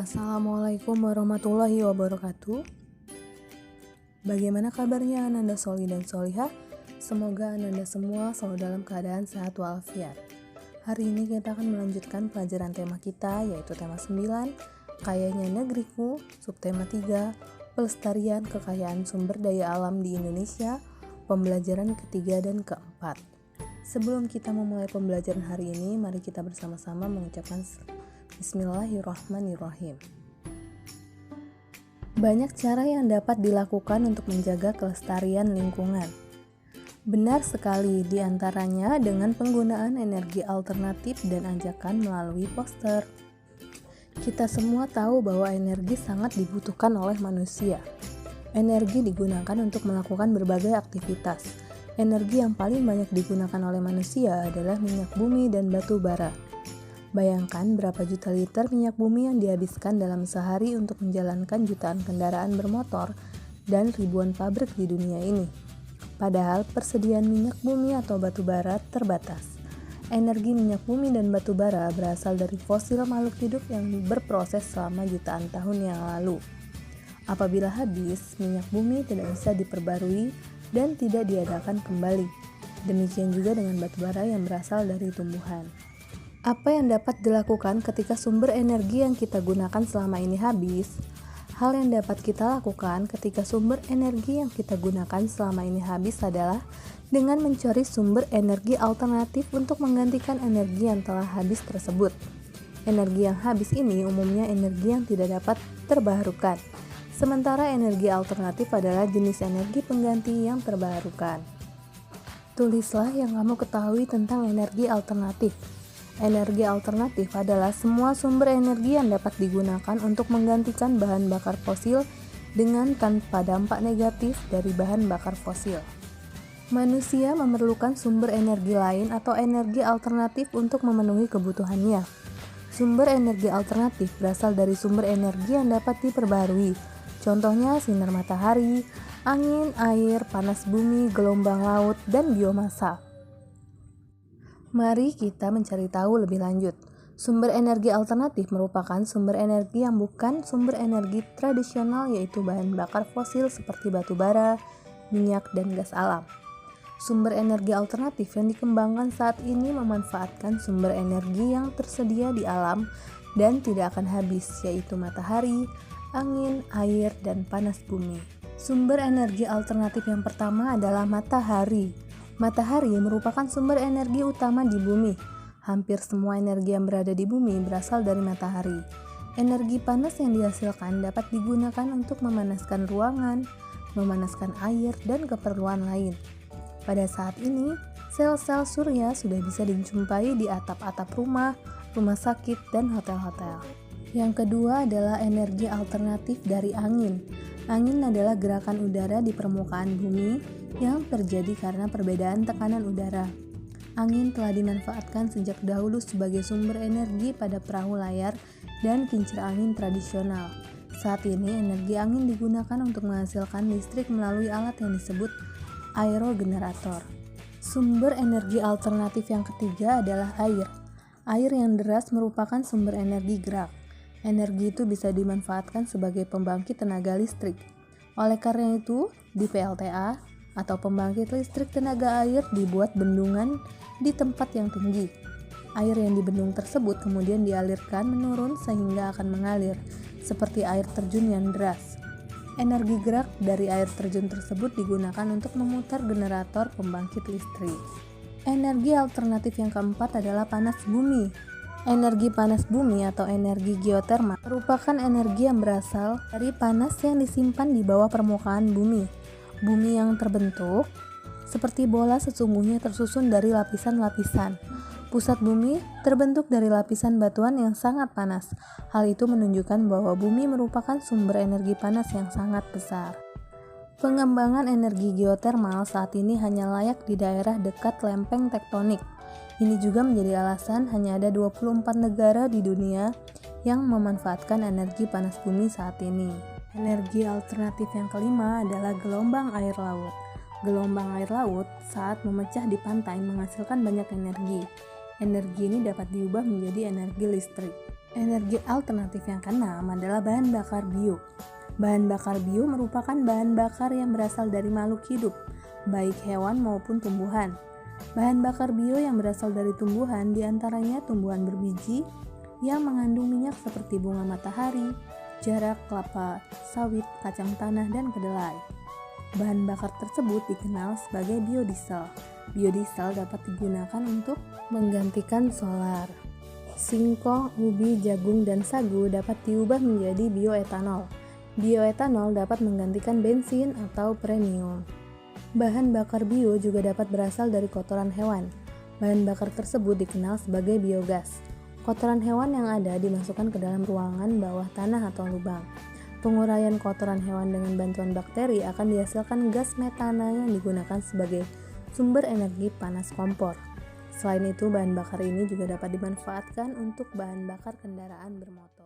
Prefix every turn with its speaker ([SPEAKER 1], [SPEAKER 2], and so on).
[SPEAKER 1] Assalamualaikum warahmatullahi wabarakatuh. Bagaimana kabarnya Ananda Soli dan Solihah? Semoga Ananda semua selalu dalam keadaan sehat walafiat. Hari ini kita akan melanjutkan pelajaran tema kita, yaitu tema 9, Kayanya Negeriku, subtema 3, Pelestarian Kekayaan Sumber Daya Alam di Indonesia, pembelajaran ketiga dan keempat. Sebelum kita memulai pembelajaran hari ini, mari kita bersama-sama mengucapkan Bismillahirrahmanirrahim. Banyak cara yang dapat dilakukan untuk menjaga kelestarian lingkungan. Benar sekali, diantaranya dengan penggunaan energi alternatif dan ajakan melalui poster. Kita semua tahu bahwa energi sangat dibutuhkan oleh manusia. Energi digunakan untuk melakukan berbagai aktivitas. Energi yang paling banyak digunakan oleh manusia adalah minyak bumi dan batu bara. Bayangkan berapa juta liter minyak bumi yang dihabiskan dalam sehari untuk menjalankan jutaan kendaraan bermotor dan ribuan pabrik di dunia ini. Padahal persediaan minyak bumi atau batu bara terbatas. Energi minyak bumi dan batu bara berasal dari fosil makhluk hidup yang berproses selama jutaan tahun yang lalu. Apabila habis, minyak bumi tidak bisa diperbarui dan tidak diadakan kembali. Demikian juga dengan batu bara yang berasal dari tumbuhan. Apa yang dapat dilakukan ketika sumber energi yang kita gunakan selama ini habis? Hal yang dapat kita lakukan ketika sumber energi yang kita gunakan selama ini habis adalah dengan mencari sumber energi alternatif untuk menggantikan energi yang telah habis tersebut. Energi yang habis ini umumnya energi yang tidak dapat terbarukan, sementara energi alternatif adalah jenis energi pengganti yang terbarukan. Tulislah yang kamu ketahui tentang energi alternatif. Energi alternatif adalah semua sumber energi yang dapat digunakan untuk menggantikan bahan bakar fosil dengan tanpa dampak negatif dari bahan bakar fosil. Manusia memerlukan sumber energi lain atau energi alternatif untuk memenuhi kebutuhannya. Sumber energi alternatif berasal dari sumber energi yang dapat diperbarui. Contohnya sinar matahari, angin, air, panas bumi, gelombang laut, dan biomasa. Mari kita mencari tahu lebih lanjut. Sumber energi alternatif merupakan sumber energi yang bukan sumber energi tradisional, yaitu bahan bakar fosil seperti batu bara, minyak, dan gas alam. Sumber energi alternatif yang dikembangkan saat ini memanfaatkan sumber energi yang tersedia di alam dan tidak akan habis, yaitu matahari, angin, air, dan panas bumi. Sumber energi alternatif yang pertama adalah matahari. Matahari merupakan sumber energi utama di bumi. Hampir semua energi yang berada di bumi berasal dari matahari. Energi panas yang dihasilkan dapat digunakan untuk memanaskan ruangan, memanaskan air, dan keperluan lain. Pada saat ini, sel-sel surya sudah bisa dijumpai di atap-atap rumah, rumah sakit, dan hotel-hotel. Yang kedua adalah energi alternatif dari angin. Angin adalah gerakan udara di permukaan bumi yang terjadi karena perbedaan tekanan udara. Angin telah dimanfaatkan sejak dahulu sebagai sumber energi pada perahu layar dan kincir angin tradisional. Saat ini energi angin digunakan untuk menghasilkan listrik melalui alat yang disebut aerogenerator. Sumber energi alternatif yang ketiga adalah air. Air yang deras merupakan sumber energi gerak. Energi itu bisa dimanfaatkan sebagai pembangkit tenaga listrik. Oleh karena itu, di PLTA atau pembangkit listrik tenaga air dibuat bendungan di tempat yang tinggi. Air yang di bendung tersebut kemudian dialirkan menurun sehingga akan mengalir, seperti air terjun yang deras. Energi gerak dari air terjun tersebut digunakan untuk memutar generator pembangkit listrik. Energi alternatif yang keempat adalah panas bumi. Energi panas bumi atau energi geotermal merupakan energi yang berasal dari panas yang disimpan di bawah permukaan bumi. Bumi yang terbentuk seperti bola sesungguhnya tersusun dari lapisan-lapisan. Pusat bumi terbentuk dari lapisan batuan yang sangat panas. Hal itu menunjukkan bahwa bumi merupakan sumber energi panas yang sangat besar. Pengembangan energi geotermal saat ini hanya layak di daerah dekat lempeng tektonik. Ini juga menjadi alasan hanya ada 24 negara di dunia yang memanfaatkan energi panas bumi saat ini. Energi alternatif yang kelima adalah gelombang air laut. Gelombang air laut saat memecah di pantai menghasilkan banyak energi. Energi ini dapat diubah menjadi energi listrik. Energi alternatif yang keenam adalah bahan bakar bio. Bahan bakar bio merupakan bahan bakar yang berasal dari makhluk hidup, baik hewan maupun tumbuhan. Bahan bakar bio yang berasal dari tumbuhan diantaranya tumbuhan berbiji yang mengandung minyak seperti bunga matahari, jarak, kelapa sawit, kacang tanah, dan kedelai. Bahan bakar tersebut dikenal sebagai biodiesel. Biodiesel dapat digunakan untuk menggantikan solar. Singkong, ubi, jagung, dan sagu dapat diubah menjadi bioetanol. Bioetanol dapat menggantikan bensin atau premium. Bahan bakar bio juga dapat berasal dari kotoran hewan. Bahan bakar tersebut dikenal sebagai biogas. Kotoran hewan yang ada dimasukkan ke dalam ruangan bawah tanah atau lubang. Penguraian kotoran hewan dengan bantuan bakteri akan dihasilkan gas metana yang digunakan sebagai sumber energi panas kompor. Selain itu, bahan bakar ini juga dapat dimanfaatkan untuk bahan bakar kendaraan bermotor.